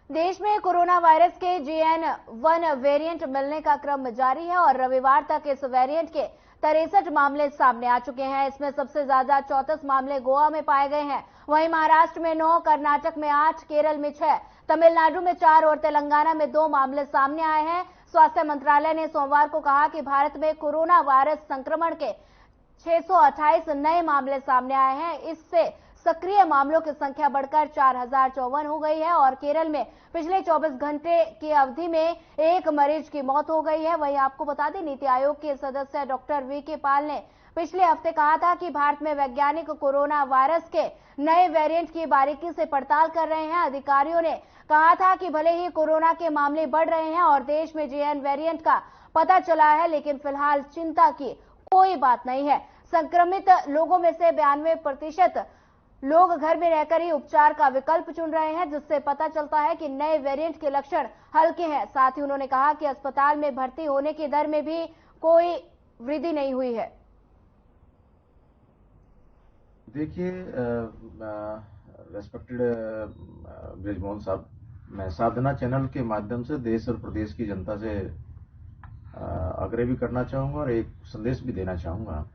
देश में corona virus के JN.1 वेरिएंट मिलने का क्रम जारी है और रविवार तक इस वेरिएंट के 63 मामले सामने आ चुके हैं। इसमें सबसे ज्यादा 34 मामले गोवा में पाए गए हैं। वहीं महाराष्ट्र में 9, कर्नाटक में 8, केरल में 6, तमिलनाडु में 4 और तेलंगाना में 2 मामले सामने आए हैं। स्वास्थ्य मंत्रालय ने सोमवार को कहा कि भारत में कोरोना वायरस संक्रमण के 628 नए मामले सामने आए हैं। इससे सक्रिय मामलों की संख्या बढ़कर 4054 हो गई है और केरल में पिछले 24 घंटे की अवधि में एक मरीज की मौत हो गई है। वहीं आपको बता दें, नीति आयोग के सदस्य डॉक्टर VK पाल ने पिछले हफ्ते कहा था कि भारत में वैज्ञानिक कोरोना वायरस के नए वेरिएंट की बारीकी से पड़ताल कर रहे हैं। अधिकारियों ने कहा था कि भले ही कोरोना के मामले बढ़ रहे हैं और देश में JN वेरिएंट का पता चला है, लेकिन फिलहाल चिंता की कोई बात नहीं है। संक्रमित लोगों में से 92% लोग घर में रहकर ही उपचार का विकल्प चुन रहे हैं, जिससे पता चलता है कि नए वेरिएंट के लक्षण हल्के हैं। साथ ही उन्होंने कहा कि अस्पताल में भर्ती होने की दर में भी कोई वृद्धि नहीं हुई है। देखिए, रेस्पेक्टेड ब्रिजमोहन साहब, मैं साधना चैनल के माध्यम से देश और प्रदेश की जनता से आग्रह भी करना चाहूंगा और एक संदेश भी देना चाहूंगा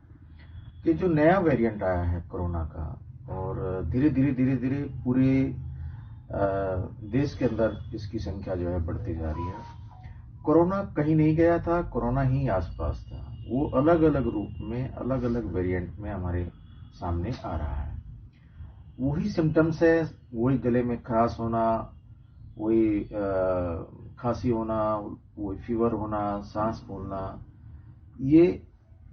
कि जो नया वेरिएंट आया है कोरोना का और धीरे धीरे पूरे देश के अंदर इसकी संख्या जो है बढ़ती जा रही है। कोरोना कहीं नहीं गया था, कोरोना ही आसपास था। वो अलग अलग रूप में, अलग अलग वेरिएंट में हमारे सामने आ रहा है। वही सिम्टम्स है, वही गले में खराश होना, वही खांसी होना, वही फीवर होना, सांस फूलना, ये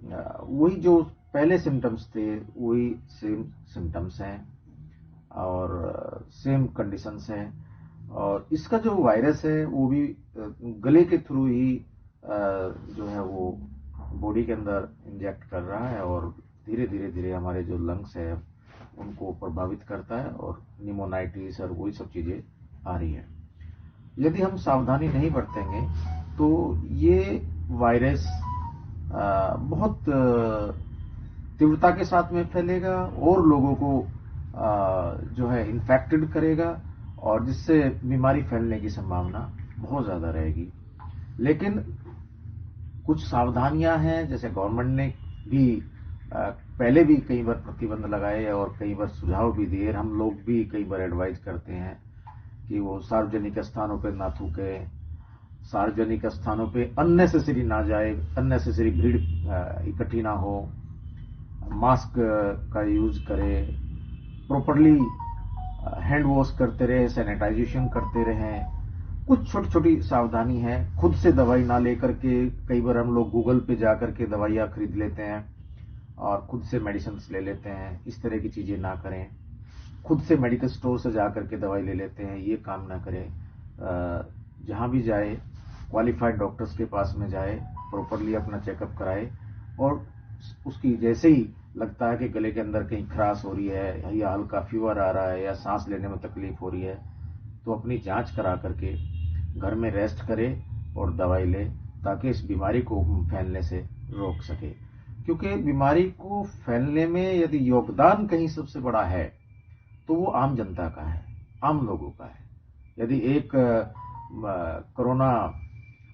वही जो पहले सिम्टम्स थे वही सेम सिम्टम्स हैं और सेम कंडीशंस हैं। और इसका जो वायरस है वो भी गले के थ्रू ही जो है वो बॉडी के अंदर इंजेक्ट कर रहा है और धीरे हमारे जो लंग्स है उनको प्रभावित करता है और निमोनाइटिस और वही सब चीजें आ रही है। यदि हम सावधानी नहीं बरतेंगे तो ये वायरस बहुत तीव्रता के साथ में फैलेगा और लोगों को जो है इन्फेक्टेड करेगा और जिससे बीमारी फैलने की संभावना बहुत ज्यादा रहेगी। लेकिन कुछ सावधानियां हैं, जैसे गवर्नमेंट ने भी पहले भी कई बार प्रतिबंध लगाए और कई बार सुझाव भी दिए। हम लोग भी कई बार एडवाइज करते हैं कि वो सार्वजनिक स्थानों पर ना थूके, सार्वजनिक स्थानों पे अननेसेसरी ना जाए, अननेसेसरी भीड़ इकट्ठी ना हो, मास्क का यूज करे, प्रॉपरली हैंड वॉश करते रहे, सैनिटाइजेशन करते रहें। कुछ छोटी छोटी सावधानी है। खुद से दवाई ना लेकर के, कई बार हम लोग गूगल पे जाकर के दवाइयां खरीद लेते हैं और खुद से मेडिसिन ले लेते हैं। इस तरह की चीजें ना करें। खुद से मेडिकल स्टोर से जाकर के दवाई ले लेते हैं, ये काम ना करें। जहां भी जाए क्वालिफाइड डॉक्टर्स के पास में जाए, प्रॉपरली अपना चेकअप कराए और उसकी जैसे ही लगता है कि गले के अंदर कहीं खराश हो रही है या हल्का फीवर आ रहा है या सांस लेने में तकलीफ हो रही है तो अपनी जांच करा करके घर में रेस्ट करे और दवाई ले, ताकि इस बीमारी को फैलने से रोक सके। क्योंकि बीमारी को फैलने में यदि योगदान कहीं सबसे बड़ा है तो वो आम जनता का है, आम लोगों का है। यदि एक कोरोना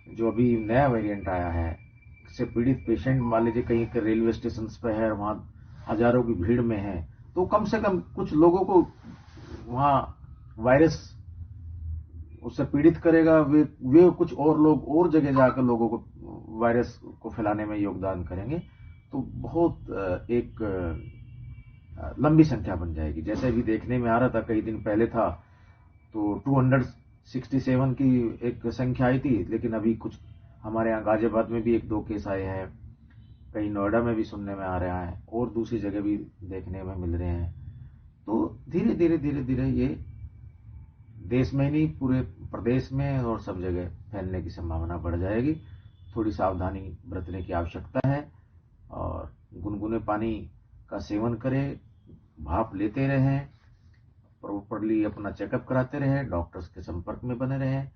जो अभी नया वेरिएंट आया है से पीड़ित पेशेंट मान लीजिए कहीं रेलवे स्टेशन पे है, वहां हजारों की भीड़ में है, तो कम से कम कुछ लोगों को वहां वायरस उससे पीड़ित करेगा। वे कुछ और लोग और जगह जाकर लोगों को वायरस को फैलाने में योगदान करेंगे, तो बहुत एक लंबी संख्या बन जाएगी। जैसे भी देखने में आ रहा था, कई दिन पहले था तो 267 की एक संख्या आई थी, लेकिन अभी कुछ हमारे यहाँ गाजियाबाद में भी 1-2 केस आए हैं, कहीं नोएडा में भी सुनने में आ रहा है और दूसरी जगह भी देखने में मिल रहे हैं। तो धीरे धीरे ये देश में ही नहीं पूरे प्रदेश में और सब जगह फैलने की संभावना बढ़ जाएगी। थोड़ी सावधानी बरतने की आवश्यकता है और गुनगुने पानी का सेवन करें, भाप लेते रहें, प्रॉपरली अपना चेकअप कराते रहें, डॉक्टर्स के संपर्क में बने रहें